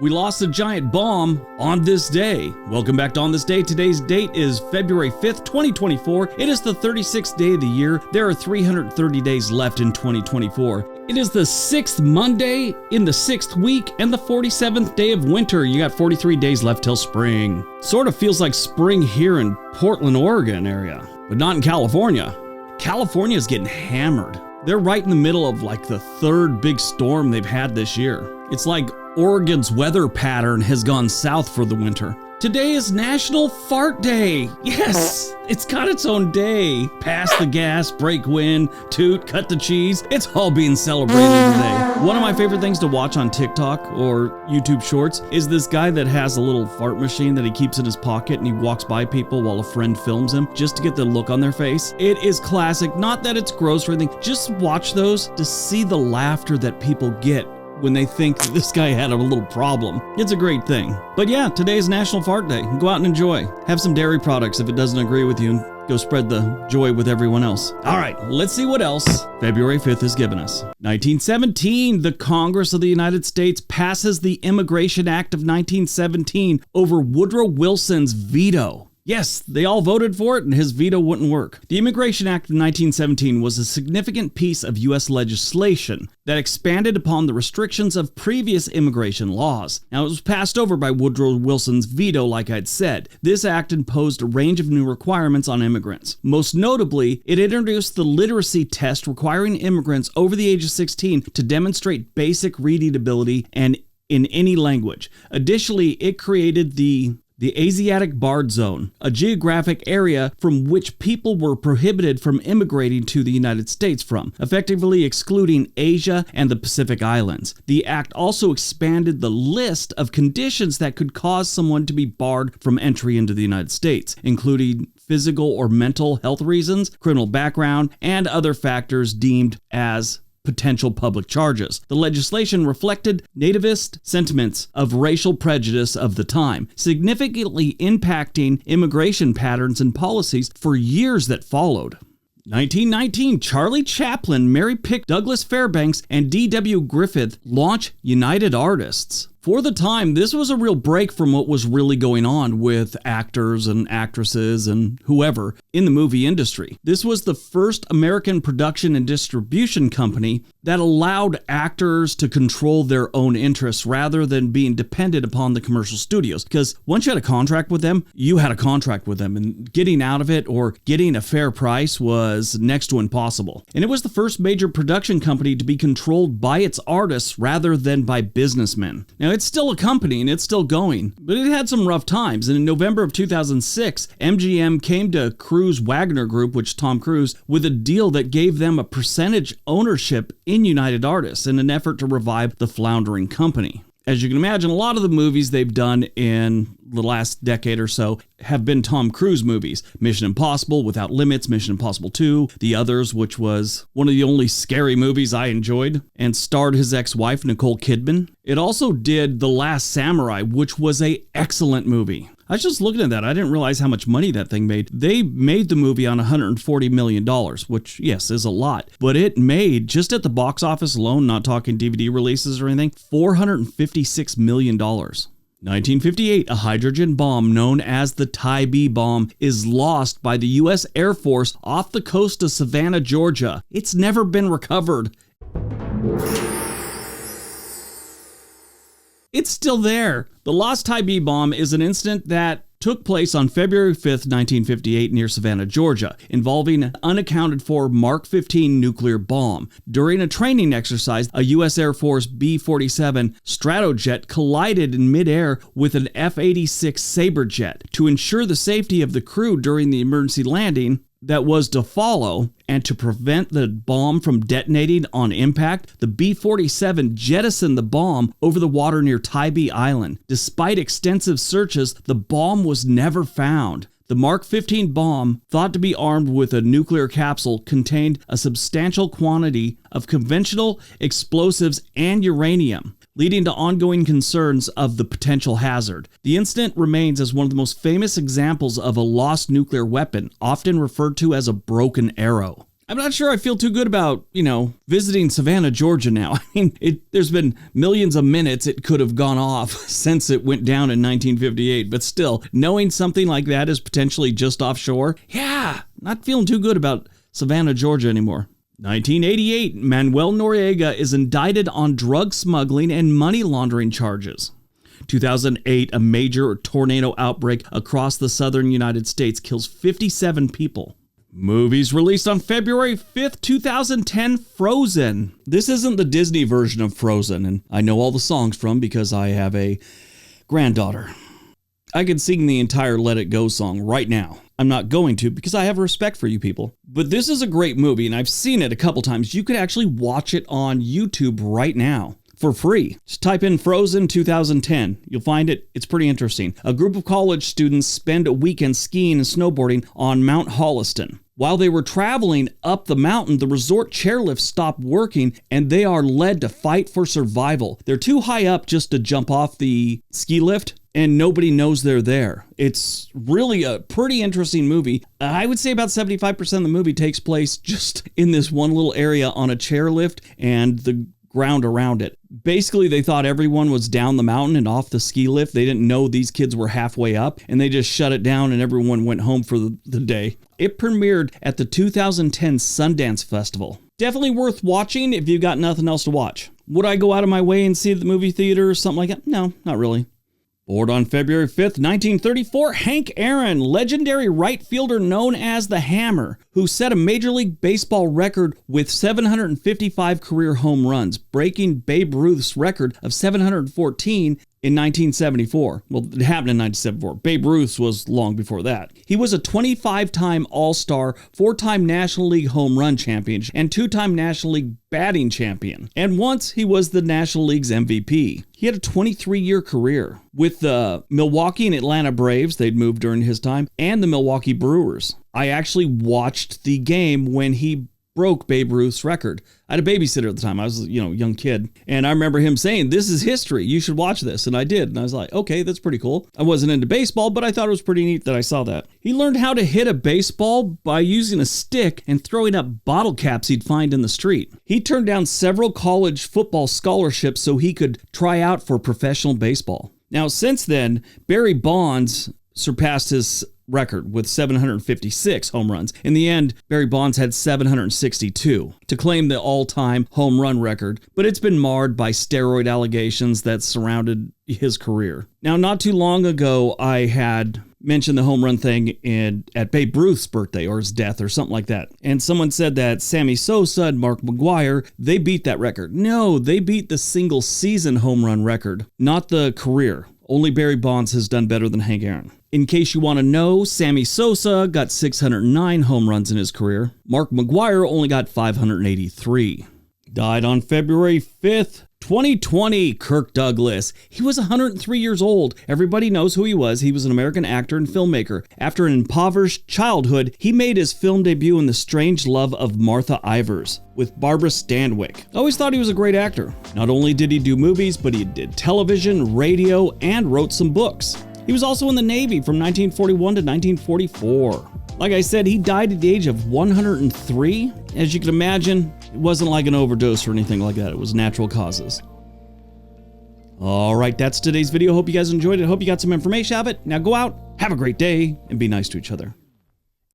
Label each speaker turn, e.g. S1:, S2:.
S1: We lost a giant bomb on this day. Welcome back to On This Day. Today's date is February 5th, 2024. It is the 36th day of the year. There are 330 days left in 2024. It is the 6th Monday in the 6th week and the 47th day of winter. You got 43 days left till spring. Sort of feels like spring here in Portland, Oregon area, but not in California. California is getting hammered. They're right in the middle of like the third big storm they've had this year. It's like Oregon's weather pattern has gone south for the winter. Today is National Fart Day. Yes, it's got its own day. Pass the gas, break wind, toot, cut the cheese. It's all being celebrated today. One of my favorite things to watch on TikTok or YouTube Shorts is this guy that has a little fart machine that he keeps in his pocket and he walks by people while a friend films him just to get the look on their face. It is classic. Not that it's gross or anything. Just watch those to see the laughter that people get when they think this guy had a little problem. It's a great thing. But yeah, today's National Fart Day. Go out and enjoy. Have some dairy products if it doesn't agree with you, and go spread the joy with everyone else. All right, let's see what else February 5th has given us. 1917, the Congress of the United States passes the Immigration Act of 1917 over Woodrow Wilson's veto. Yes, they all voted for it and his veto wouldn't work. The Immigration Act of 1917 was a significant piece of U.S. legislation that expanded upon the restrictions of previous immigration laws. Now, it was passed over by Woodrow Wilson's veto, like I'd said. This act imposed a range of new requirements on immigrants. Most notably, it introduced the literacy test requiring immigrants over the age of 16 to demonstrate basic reading ability and in any language. Additionally, it created the Asiatic Barred Zone, a geographic area from which people were prohibited from immigrating to the United States from, effectively excluding Asia and the Pacific Islands. The act also expanded the list of conditions that could cause someone to be barred from entry into the United States, including physical or mental health reasons, criminal background, and other factors deemed as potential public charges. The legislation reflected nativist sentiments of racial prejudice of the time, significantly impacting immigration patterns and policies for years that followed. 1919, Charlie Chaplin, Mary Pick, Douglas Fairbanks, and D.W. Griffith launch United Artists. For the time, this was a real break from what was really going on with actors and actresses and whoever in the movie industry. This was the first American production and distribution company that allowed actors to control their own interests rather than being dependent upon the commercial studios. Because once you had a contract with them, you had a contract with them, and getting out of it or getting a fair price was next to impossible. And it was the first major production company to be controlled by its artists rather than by businessmen. Now, it's still a company and it's still going, but it had some rough times. And in November of 2006, MGM came to Cruise Wagner Group, which is Tom Cruise, with a deal that gave them a percentage ownership in United Artists in an effort to revive the floundering company. As you can imagine, a lot of the movies they've done in the last decade or so have been Tom Cruise movies. Mission Impossible, Without Limits, Mission Impossible 2, The Others, which was one of the only scary movies I enjoyed, and starred his ex-wife, Nicole Kidman. It also did The Last Samurai, which was an excellent movie. I was just looking at that. I didn't realize how much money that thing made. They made the movie on $140 million, which, yes, is a lot. But it made, just at the box office alone, not talking DVD releases or anything, $456 million. 1958, a hydrogen bomb known as the Tai B Bomb is lost by the U.S. Air Force off the coast of Savannah, Georgia. It's never been recovered. It's still there. The lost Tai B Bomb is an incident that took place on February 5th, 1958 near Savannah, Georgia, involving an unaccounted for Mark 15 nuclear bomb. During a training exercise, a U.S. Air Force B-47 Stratojet collided in midair with an F-86 Sabre jet. To ensure the safety of the crew during the emergency landing that was to follow, and to prevent the bomb from detonating on impact, the B-47 jettisoned the bomb over the water near Tybee Island. Despite extensive searches, the bomb was never found. The Mark 15 bomb, thought to be armed with a nuclear capsule, contained a substantial quantity of conventional explosives and uranium, leading to ongoing concerns of the potential hazard. The incident remains as one of the most famous examples of a lost nuclear weapon, often referred to as a broken arrow. I'm not sure I feel too good about, visiting Savannah, Georgia now. I mean, there's been millions of minutes it could have gone off since it went down in 1958, but still, knowing something like that is potentially just offshore, not feeling too good about Savannah, Georgia anymore. 1988, Manuel Noriega is indicted on drug smuggling and money laundering charges. 2008, a major tornado outbreak across the southern United States kills 57 people. Movies released on February 5th, 2010, Frozen. This isn't the Disney version of Frozen, and I know all the songs from because I have a granddaughter. I could sing the entire Let It Go song right now. I'm not going to because I have respect for you people. But this is a great movie, and I've seen it a couple times. You could actually watch it on YouTube right now for free. Just type in Frozen 2010. You'll find it. It's pretty interesting. A group of college students spend a weekend skiing and snowboarding on Mount Holliston. While they were traveling up the mountain, the resort chairlift stopped working and they are led to fight for survival. They're too high up just to jump off the ski lift, and nobody knows they're there. It's really a pretty interesting movie. I would say about 75% of the movie takes place just in this one little area on a chairlift and the ground around it. Basically, they thought everyone was down the mountain and off the ski lift. They didn't know these kids were halfway up, and they just shut it down and everyone went home for the day. It premiered at the 2010 Sundance Festival. Definitely worth watching if you've got nothing else to watch. Would I go out of my way and see it at the movie theater or something like that? No, not really. Born on February 5th, 1934, Hank Aaron, legendary right fielder known as the Hammer, who set a Major League Baseball record with 755 career home runs, breaking Babe Ruth's record of 714 in 1974. Well, it happened in 1974. Babe Ruth's was long before that. He was a 25-time All-Star, 4-time National League Home Run Champion, and 2-time National League Batting Champion. And once he was the National League's MVP. He had a 23-year career with the Milwaukee and Atlanta Braves, they'd moved during his time, and the Milwaukee Brewers. I actually watched the game when he broke Babe Ruth's record. I had a babysitter at the time. I was, a young kid. And I remember him saying, "This is history. You should watch this." And I did. And I was like, okay, that's pretty cool. I wasn't into baseball, but I thought it was pretty neat that I saw that. He learned how to hit a baseball by using a stick and throwing up bottle caps he'd find in the street. He turned down several college football scholarships so he could try out for professional baseball. Now, since then, Barry Bonds surpassed his record with 756 home runs. In the end, Barry Bonds had 762 to claim the all-time home run record, but it's been marred by steroid allegations that surrounded his career. Now, not too long ago, I had mentioned the home run thing at Babe Ruth's birthday or his death or something like that. And someone said that Sammy Sosa and Mark McGwire, they beat that record. No, they beat the single season home run record, not the career. Only Barry Bonds has done better than Hank Aaron. In case you want to know, Sammy Sosa got 609 home runs in his career. Mark McGwire only got 583. Died on February 5th, 2020, Kirk Douglas. He was 103 years old. Everybody knows who he was. He was an American actor and filmmaker. After an impoverished childhood, he made his film debut in The Strange Love of Martha Ivers with Barbara Stanwyck. I always thought he was a great actor. Not only did he do movies, but he did television, radio, and wrote some books. He was also in the Navy from 1941 to 1944. Like I said, he died at the age of 103. As you can imagine, it wasn't like an overdose or anything like that. It was natural causes. All right, that's today's video. Hope you guys enjoyed it. Hope you got some information out of it. Now go out, have a great day, and be nice to each other.